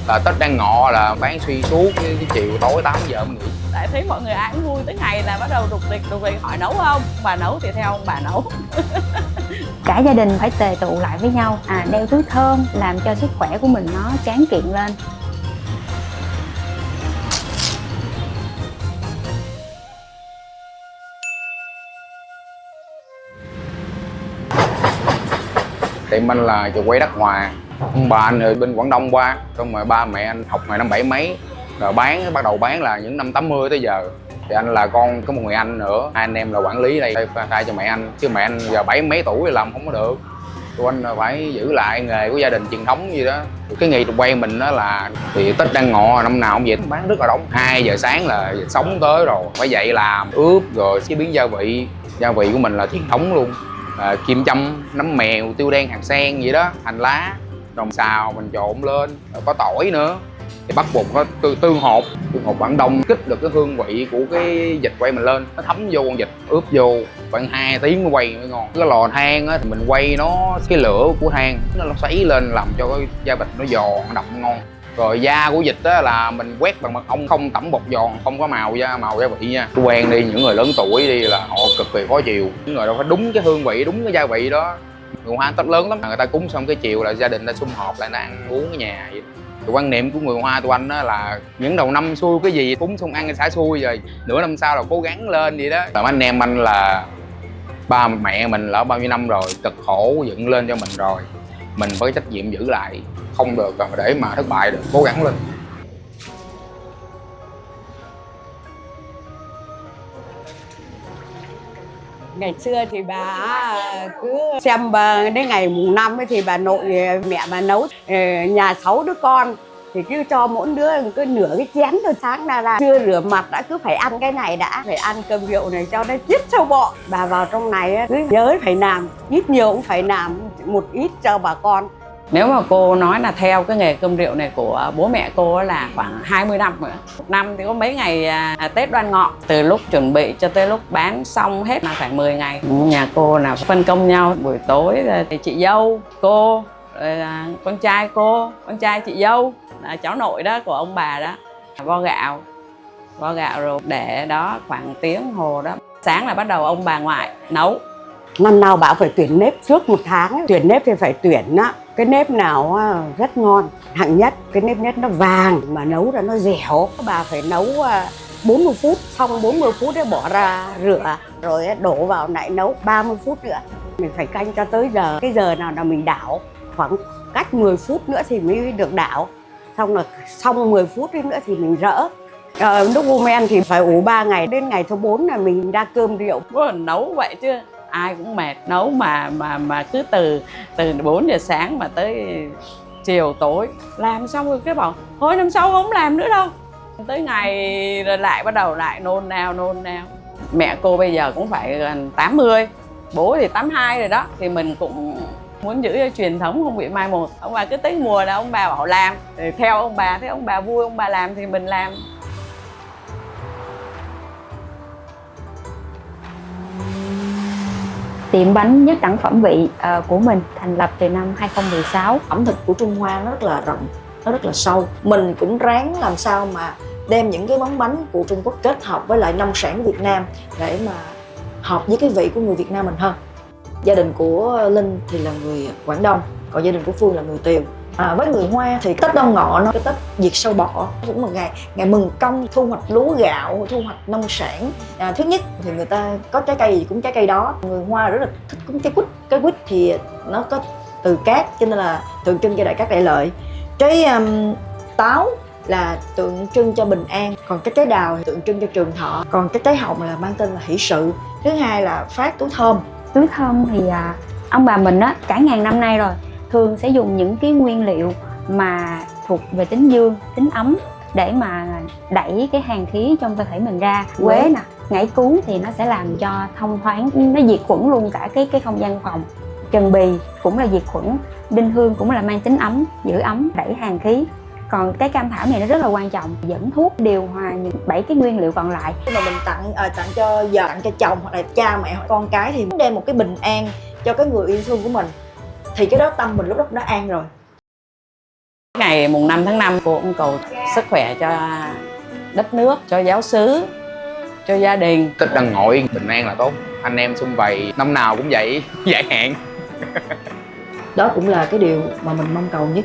Là Tết đang ngọ là bán xuyên suốt cái chiều tối 8 giờ mới nghỉ. Tại thấy mọi người ai cũng vui, tới ngày là bắt đầu rục rịch hỏi nấu không, bà nấu thì theo ông bà nấu. Cả gia đình phải tề tụ lại với nhau, đeo túi thơm làm cho sức khỏe của mình nó tráng kiện lên. Tiệm anh là trường quay Đắc Hòa. Ông bà anh ở bên Quảng Đông qua, xong rồi ba mẹ anh học ngày năm bảy mấy, rồi bắt đầu bán là những năm 80 tới giờ. Thì anh là con có một người anh nữa, hai anh em là quản lý đây thay cho mẹ anh, chứ mẹ anh giờ 70 mấy tuổi rồi làm không có được. Tụi anh phải giữ lại nghề của gia đình truyền thống gì đó. Cái nghề trường quay mình đó là thì Tết đang ngọ năm nào cũng vậy, bán rất là đông. 2 giờ sáng là sống tới rồi, phải dậy làm ướp rồi chế biến gia vị. Gia vị của mình là truyền thống luôn, kim châm, nấm mèo, tiêu đen, hạt sen vậy đó, hành lá, rồi xào mình trộn lên, rồi có tỏi nữa. Thì bắt buộc có tương hột Quảng Đông kích được cái hương vị của cái vịt quay mình lên, nó thấm vô con vịt, ướp vô khoảng 2 tiếng mới quay mới ngon. Cái lò than á thì mình quay nó, cái lửa của than nó sấy lên làm cho cái da vịt nó giòn, nó đậm ngon. Rồi da của vịt á là mình quét bằng mật ong, không tẩm bột giòn, không có màu gia vị nha. Quen đi, những người lớn tuổi đi là họ cực kỳ khó chịu. Những người đâu phải đúng cái hương vị, đúng cái gia vị đó. Người Hoa Tết lớn lắm, người ta cúng xong cái chiều là gia đình ta sum họp lại, ta ăn uống ở nhà vậy. Thì quan niệm của người Hoa tụi anh đó là những đầu năm xui cái gì cúng xong ăn xả xui, rồi nửa năm sau là cố gắng lên vậy đó. Mà anh em anh là ba mẹ mình là bao nhiêu năm rồi, cực khổ dựng lên cho mình rồi, mình phải trách nhiệm giữ lại, không được để mà thất bại được, cố gắng lên. Ngày xưa thì bà cứ xem đến ngày mùng 5 ấy thì bà nội mẹ bà nấu nhà 6 đứa con thì cứ cho mỗi đứa cứ nửa cái chén thôi. Sáng ra chưa rửa mặt đã cứ phải ăn cái này, đã phải ăn cơm rượu này cho nó chết sâu bọ. Bà vào trong này cứ nhớ phải làm, ít nhiều cũng phải làm một ít cho bà con. Nếu mà cô nói là theo cái nghề cơm rượu này của bố mẹ cô là khoảng 20 năm nữa. Một năm thì có mấy ngày Tết Đoan Ngọ, từ lúc chuẩn bị cho tới lúc bán xong hết là phải 10 ngày. Nhà cô là phân công nhau, buổi tối thì chị dâu, cô, rồi là con trai cô, con trai chị dâu, là cháu nội đó của ông bà đó, vo gạo rồi để đó khoảng tiếng hồ đó. Sáng là bắt đầu ông bà ngoại nấu. Năm nào bảo phải tuyển nếp trước 1 tháng. Tuyển nếp thì phải tuyển cái nếp nào rất ngon, hạng nhất, cái nếp nhất nó vàng mà nấu ra nó dẻo. Bà phải nấu 40 phút, xong 40 phút để bỏ ra rửa, rồi đổ vào lại nấu 30 phút nữa. Mình phải canh cho tới giờ, cái giờ nào là mình đảo, khoảng cách 10 phút nữa thì mới được đảo. Xong là xong 10 phút nữa thì mình rỡ. Nước u men thì phải ủ 3 ngày, đến ngày thứ 4 là mình ra cơm rượu. Nấu vậy chứ ai cũng mệt, nấu mà cứ từ 4 giờ sáng mà tới chiều tối. Làm xong rồi cái bảo thôi năm sau không làm nữa đâu. Tới ngày rồi lại bắt đầu lại nôn nao. Mẹ cô bây giờ cũng phải gần 80, bố thì 82 rồi đó. Thì mình cũng muốn giữ cho truyền thống không bị mai một. Ông bà cứ tới mùa là ông bà bảo làm, rồi theo ông bà, thấy ông bà vui ông bà làm thì mình làm. Tiệm bánh Nhất Đẳng Phẩm Vị của mình thành lập từ năm 2016. Ẩm thực của Trung Hoa nó rất là rộng, nó rất là sâu. Mình cũng ráng làm sao mà đem những cái món bánh của Trung Quốc kết hợp với lại nông sản Việt Nam để mà hợp với cái vị của người Việt Nam mình hơn. Gia đình của Linh thì là người Quảng Đông, còn gia đình của Phương là người Tiều. Với người Hoa thì Tết Đoan Ngọ nó cái Tết diệt sâu bọ, cũng là ngày mừng công, thu hoạch lúa gạo, thu hoạch nông sản. Thứ nhất thì người ta có trái cây gì cũng trái cây đó. Người Hoa rất là thích cúng trái quýt. Cái quýt thì nó có từ cát cho nên là tượng trưng cho đại cát đại lợi. Trái táo là tượng trưng cho bình an, còn cái trái đào thì tượng trưng cho trường thọ, còn cái trái hồng là mang tên là hỷ sự. Thứ hai là phát túi thơm. Túi thơm thì ông bà mình cả ngàn năm nay rồi thường sẽ dùng những cái nguyên liệu mà thuộc về tính dương, tính ấm để mà đẩy cái hàn khí trong cơ thể mình ra. Quế nè, ngải cứu thì nó sẽ làm cho thông thoáng, nó diệt khuẩn luôn cả cái không gian phòng. Trần bì cũng là diệt khuẩn, đinh hương cũng là mang tính ấm, giữ ấm, đẩy hàn khí. Còn cái cam thảo này nó rất là quan trọng, dẫn thuốc điều hòa những 7 cái nguyên liệu còn lại. Khi mà mình tặng cho vợ, tặng cho chồng hoặc là cha mẹ hoặc con cái thì đem một cái bình an cho cái người yêu thương của mình, thì cái đó tâm mình lúc đó đã an rồi. Ngày mùng 5 tháng 5 cô cũng cầu sức khỏe cho đất nước, cho giáo xứ, cho gia đình. Tết Đăng Ngội bình an là tốt, anh em sum vầy năm nào cũng vậy, giải hạn. Đó cũng là cái điều mà mình mong cầu nhất.